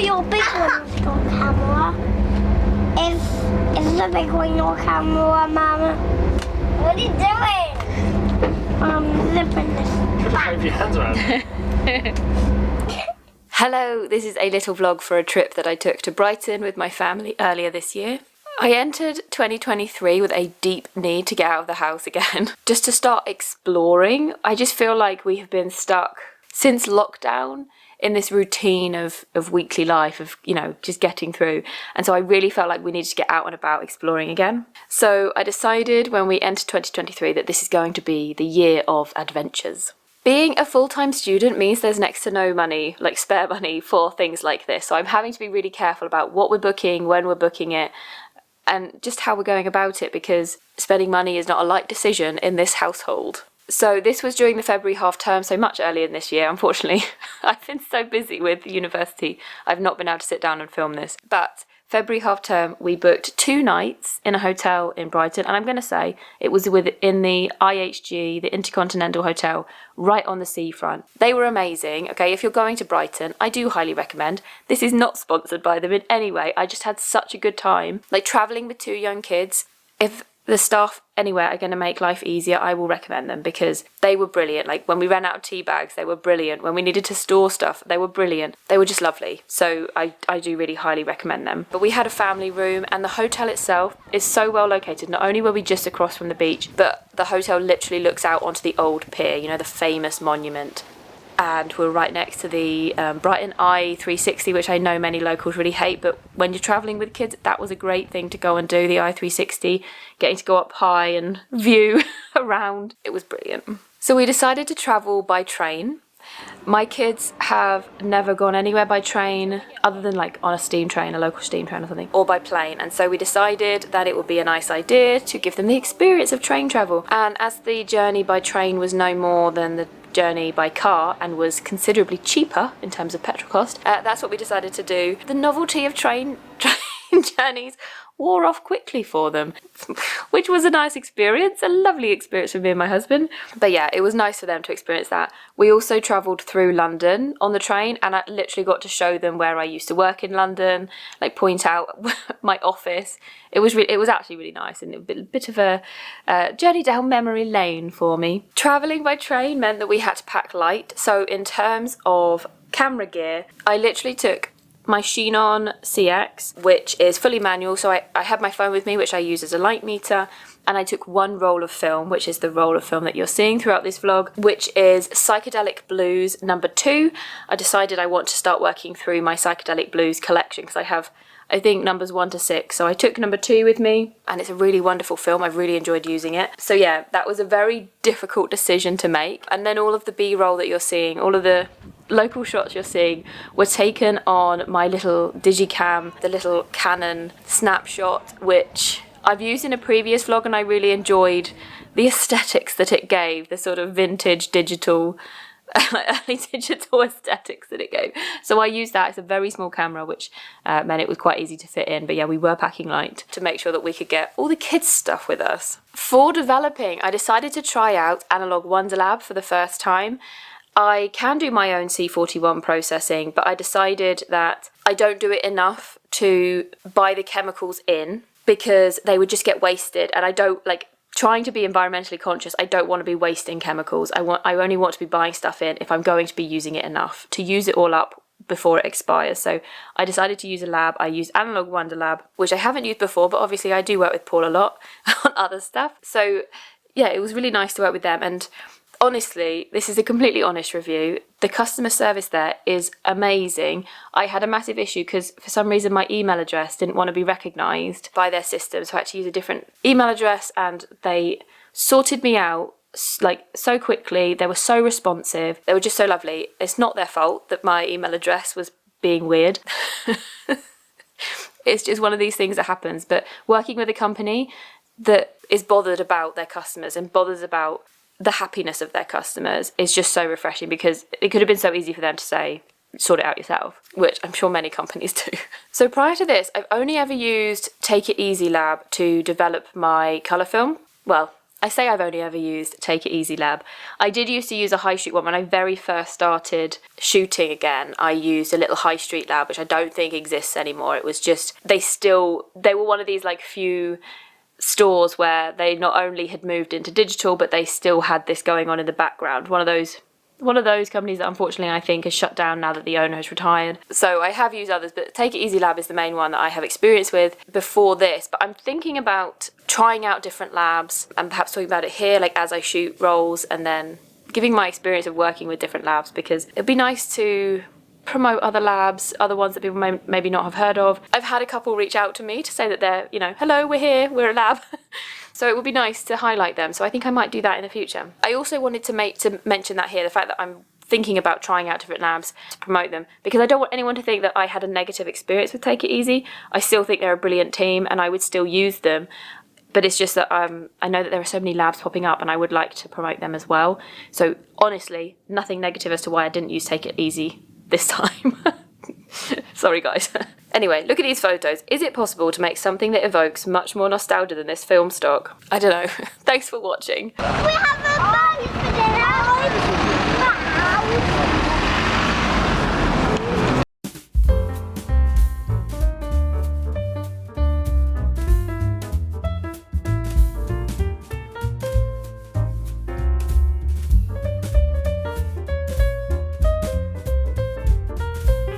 not your big one your camera. Is the big one your camera, Mama? What are you doing? Zipping this. Wave your hands around. Hello, this is a little vlog for a trip that I took to Brighton with my family earlier this year. I entered 2023 with a deep need to get out of the house again, just to start exploring. I just feel like we have been stuck since lockdown in this routine of weekly life, of, you know, just getting through. And so I really felt like we needed to get out and about exploring again. So I decided when we entered 2023 that this is going to be the year of adventures. Being a full-time student means there's next to no money, like spare money, for things like this. So I'm having to be really careful about what we're booking, when we're booking it, and just how we're going about it, because spending money is not a light decision in this household. So this was during the February half term, so much earlier in this year, unfortunately. I've been so busy with university, I've not been able to sit down and film this. But February half term, we booked 2 nights in a hotel in Brighton, and I'm going to say it was in the IHG, the Intercontinental Hotel, right on the seafront. They were amazing. Okay, if you're going to Brighton, I do highly recommend. This is not sponsored by them in any way. I just had such a good time. Like, travelling with 2 young kids, if the staff anywhere are going to make life easier, I will recommend them, because they were brilliant. Like, when we ran out of tea bags, they were brilliant. When we needed to store stuff, they were brilliant. They were just lovely. So I do really highly recommend them. But we had a family room, and the hotel itself is so well located. Not only were we just across from the beach, but the hotel literally looks out onto the old pier, you know, the famous monument. And we're right next to the Brighton Eye 360, which I know many locals really hate, but when you're travelling with kids, that was a great thing to go and do, the Eye 360, getting to go up high and view around. It was brilliant. So we decided to travel by train. My kids have never gone anywhere by train other than like on a steam train, a local steam train or something, or by plane. And so we decided that it would be a nice idea to give them the experience of train travel. And as the journey by train was no more than the journey by car and was considerably cheaper in terms of petrol cost, that's what we decided to do. The novelty of train journeys wore off quickly for them, which was a nice experience, a lovely experience for me and my husband. But yeah, it was nice for them to experience that. We also travelled through London on the train, and I literally got to show them where I used to work in London, like point out my office. It was actually really nice, and a bit of a journey down memory lane for me. Travelling by train meant that we had to pack light. So in terms of camera gear, I literally took my Chinon CX, which is fully manual, so I had my phone with me, which I use as a light meter, and I took 1 roll of film, which is the roll of film that you're seeing throughout this vlog, which is Psychedelic Blues number 2. I decided I want to start working through my Psychedelic Blues collection, because I have, I think, numbers 1 to 6, so I took number 2 with me, and it's a really wonderful film. I've really enjoyed using it. So yeah, that was a very difficult decision to make. And then all of the B-roll that you're seeing, all of the local shots you're seeing, were taken on my little digicam, the little Canon snapshot, which I've used in a previous vlog, and I really enjoyed the aesthetics that it gave, the sort of vintage digital, early digital aesthetics that it gave. So I used that. It's a very small camera, which meant it was quite easy to fit in. But yeah, we were packing light to make sure that we could get all the kids' stuff with us. For developing, I decided to try out Analogue Wonderlab for the first time. I can do my own C41 processing, but I decided that I don't do it enough to buy the chemicals in, because they would just get wasted, and I don't like trying to be environmentally conscious. I don't want to be wasting chemicals. I only want to be buying stuff in if I'm going to be using it enough to use it all up before it expires. So I decided to use a lab. I used Analogue Wonderlab, which I haven't used before, but obviously I do work with Paul a lot on other stuff. So yeah, it was really nice to work with them. And honestly, this is a completely honest review. The customer service there is amazing. I had a massive issue because for some reason my email address didn't want to be recognised by their system, so I had to use a different email address, and they sorted me out like so quickly. They were so responsive. They were just so lovely. It's not their fault that my email address was being weird. It's just one of these things that happens. But working with a company that is bothered about their customers and bothers about the happiness of their customers is just so refreshing, because it could have been so easy for them to say, sort it out yourself, which I'm sure many companies do. So prior to this, I've only ever used Take It Easy Lab to develop my colour film. Well, I say I've only ever used Take It Easy Lab. I did used to use a high street one when I very first started shooting again. I used a little high street lab, which I don't think exists anymore. It was just, they were one of these like few stores where they not only had moved into digital, but they still had this going on in the background. One of those companies that unfortunately I think has shut down now that the owner has retired. So I have used others, but Take It Easy Lab is the main one that I have experience with before this. But I'm thinking about trying out different labs and perhaps talking about it here, like as I shoot rolls, and then giving my experience of working with different labs, because it'd be nice to promote other labs, other ones that people may maybe not have heard of. I've had a couple reach out to me to say that they're, you know, hello, we're here, we're a lab. So it would be nice to highlight them. So I think I might do that in the future. I also wanted to mention that here, the fact that I'm thinking about trying out different labs to promote them, because I don't want anyone to think that I had a negative experience with Take It Easy. I still think they're a brilliant team and I would still use them. But it's just that I know that there are so many labs popping up and I would like to promote them as well. So honestly, nothing negative as to why I didn't use Take It Easy this time. Sorry guys. Anyway, look at these photos. Is it possible to make something that evokes much more nostalgia than this film stock? I don't know. Thanks for watching. We have a bun for dinner.